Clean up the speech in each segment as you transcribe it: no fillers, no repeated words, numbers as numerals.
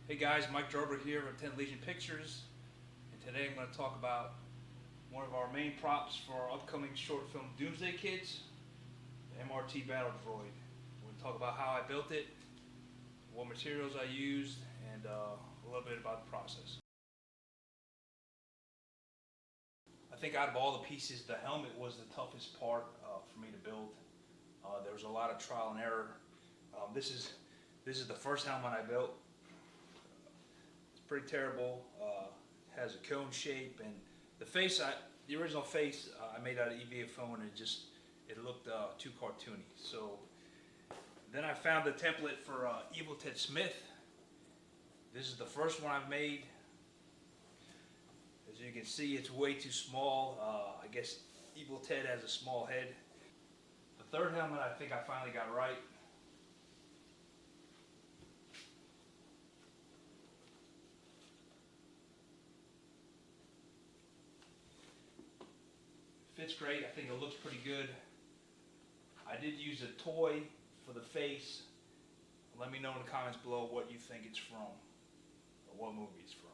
Hey guys, Mike Drober here from 10 Legion Pictures, and today I'm going to talk about one of our main props for our upcoming short film Doomsday Kids, the MRT Battle Droid. We're going to talk about how I built it, what materials I used, and a little bit about the process. I think out of all the pieces, the helmet was the toughest part for me to build. There was a lot of trial and error. This is the first helmet I built. It's pretty terrible. Has a cone shape, and the face, the original face I made out of EVA foam, and it looked too cartoony. So then I found the template for Evil Ted Smith. This is the first one I've made. As you can see, it's way too small. I guess Evil Ted has a small head. The third helmet I think I finally got right. Fits great. I think it looks pretty good. I did use a toy for the face. Let me know in the comments below what you think it's from, or what movie it's from.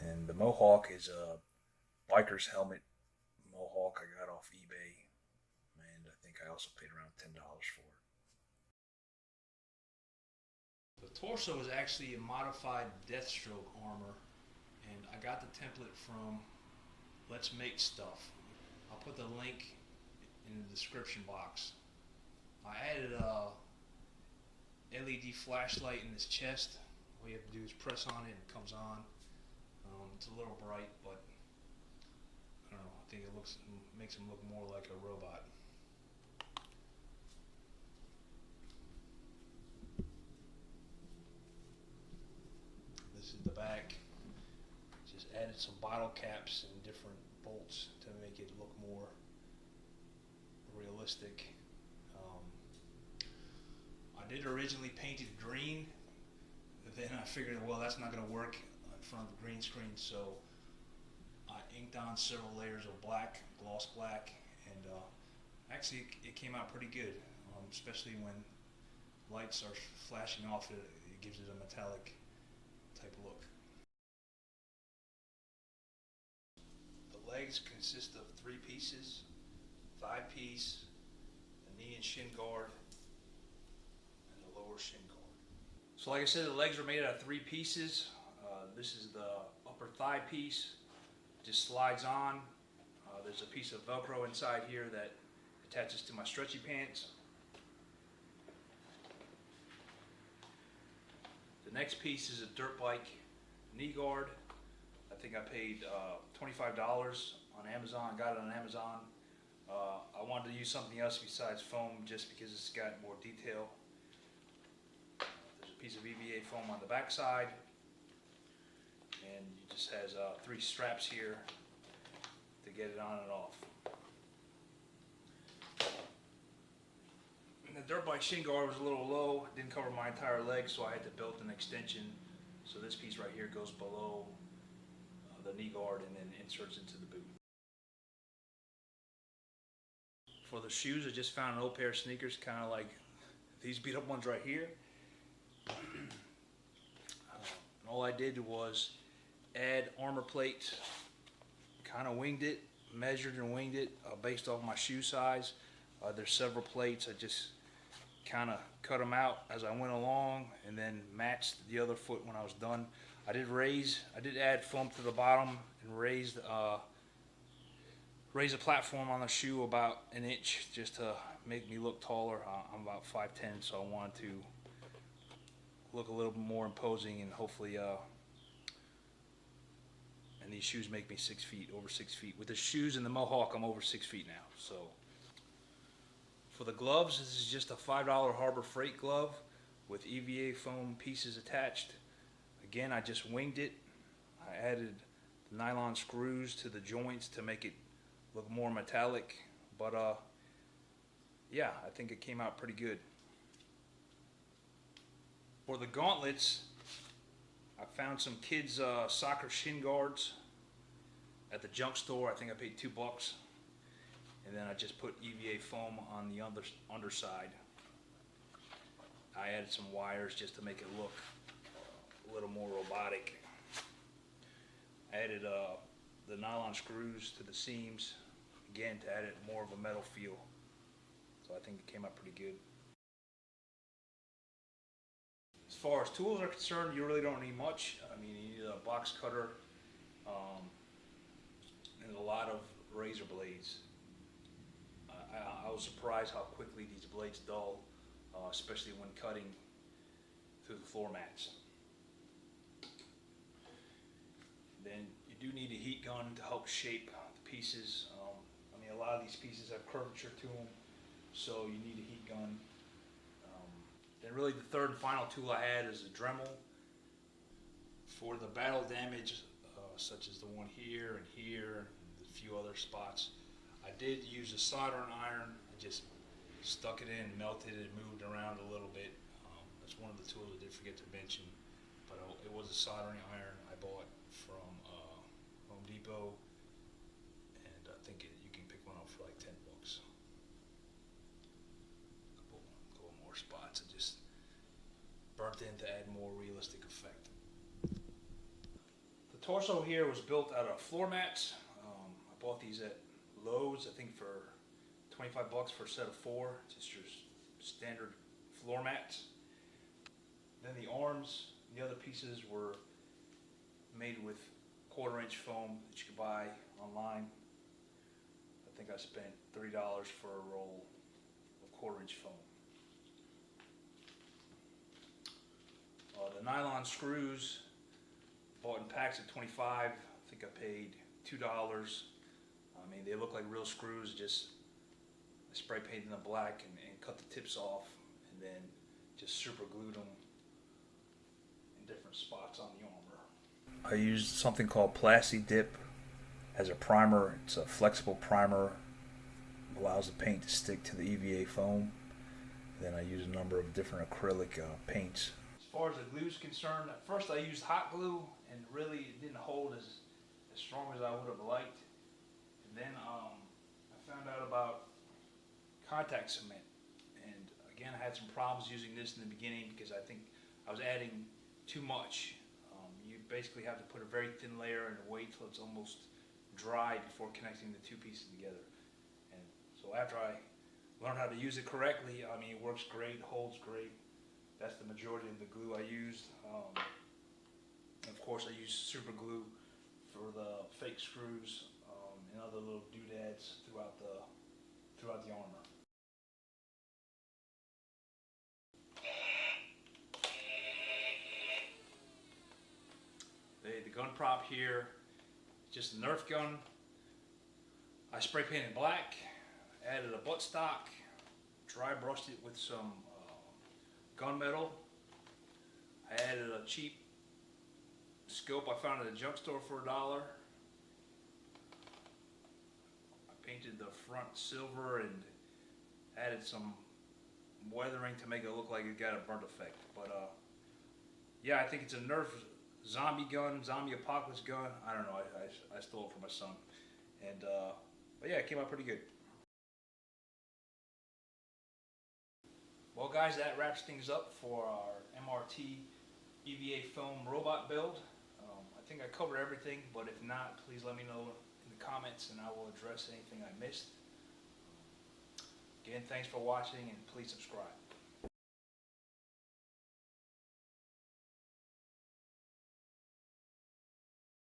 And the mohawk is a biker's helmet mohawk I got off eBay, and I think I also paid around $10 for it. The torso is actually a modified Deathstroke armor, and I got the template from Let's Make Stuff. I'll put the link in the description box. I added a LED flashlight in his chest. All you have to do is press on it and it comes on. It's a little bright, but I don't know. I think it makes him look more like a robot. This is the back. Just added some bottle caps and different bolts to make it look more realistic. I did originally paint it green, but then I figured, well, that's not going to work in front of the green screen, so I inked on several layers of black, gloss black, and actually it came out pretty good, especially when lights are flashing off it. It gives it a metallic type look. The legs consist of 3 pieces: thigh piece, the knee and shin guard, and the lower shin guard. So like I said, the legs are made out of 3 pieces. This is the upper thigh piece. Just slides on. There's a piece of Velcro inside here that attaches to my stretchy pants. The next piece is a dirt bike knee guard. I think I paid $25 on Amazon. Got it on Amazon. I wanted to use something else besides foam just because it's got more detail. There's a piece of EVA foam on the back side, and it just has 3 straps here to get it on and off. And the dirt bike shin guard was a little low. It didn't cover my entire leg, so I had to build an extension. So this piece right here goes below the knee guard and then inserts into the boot. For the shoes, I just found an old pair of sneakers, kind of like these beat up ones right here. And all I did was add armor plates, kind of winged it, measured and winged it based off my shoe size. There's several plates. I just kind of cut them out as I went along and then matched the other foot when I was done. I did add foam to the bottom and raise a platform on the shoe about an inch just to make me look taller. I'm about 5'10", so I wanted to look a little bit more imposing, and hopefully and these shoes make me 6 feet, over 6 feet. With the shoes and the mohawk, I'm over 6 feet now. So for the gloves, this is just a $5 Harbor Freight glove with EVA foam pieces attached. Again, I just winged it. I added nylon screws to the joints to make it look more metallic, but yeah, I think it came out pretty good. For the gauntlets, I found some kids soccer shin guards at the junk store. I think I paid $2, and then I just put EVA foam on the underside. I added some wires just to make it look a little more robotic. I added the nylon screws to the seams, again to add it more of a metal feel. So I think it came out pretty good. As far as tools are concerned, you really don't need much. I mean, you need a box cutter and a lot of razor blades. I was surprised how quickly these blades dull, especially when cutting through the floor mats. Then you do need a heat gun to help shape the pieces. I mean, a lot of these pieces have curvature to them, so you need a heat gun. Then really the third and final tool I had is a Dremel. For the battle damage, such as the one here and here, and a few other spots, I did use a soldering iron. I just stuck it in, melted it, moved around a little bit. That's one of the tools I did forget to mention, but it was a soldering iron I bought from Home Depot, and I think you can pick one up for like $10. Couple more spots. I just burnt in to add more realistic effect. The torso here was built out of floor mats. I bought these at Lowe's, I think for $25 for a set of 4, just your standard floor mats. Then the arms and the other pieces were made with 1/4-inch foam that you could buy online. I think I spent $3 for a roll of 1/4-inch foam. The nylon screws, bought in packs of 25. I think I paid $2. I mean, they look like real screws. Just I spray painted them black and cut the tips off, and then just super glued them in different spots on the armor. I used something called Plasti Dip as a primer. It's a flexible primer, allows the paint to stick to the EVA foam. Then I used a number of different acrylic paints. As far as the glue is concerned, at first I used hot glue, and really it didn't hold as strong as I would have liked. And then I found out about contact cement, and again I had some problems using this in the beginning because I think I was adding too much. You basically have to put a very thin layer and wait till it's almost dry before connecting the two pieces together. And so after I learned how to use it correctly, I mean, it works great, holds great. That's the majority of the glue I used. Of course, I used super glue for the fake screws and other little doodads throughout the armor. The gun prop here, just a Nerf gun. I spray painted black, added a buttstock, dry brushed it with some gunmetal. I added a cheap scope I found at a junk store for $1. I painted the front silver and added some weathering to make it look like it got a burnt effect. But yeah, I think it's a Nerf zombie gun, zombie apocalypse gun. I don't know. I stole it from my son, and but yeah, it came out pretty good. Well, guys, that wraps things up for our MRT EVA foam robot build. I think I covered everything, but if not, please let me know in the comments, and I will address anything I missed. Again, thanks for watching, and please subscribe.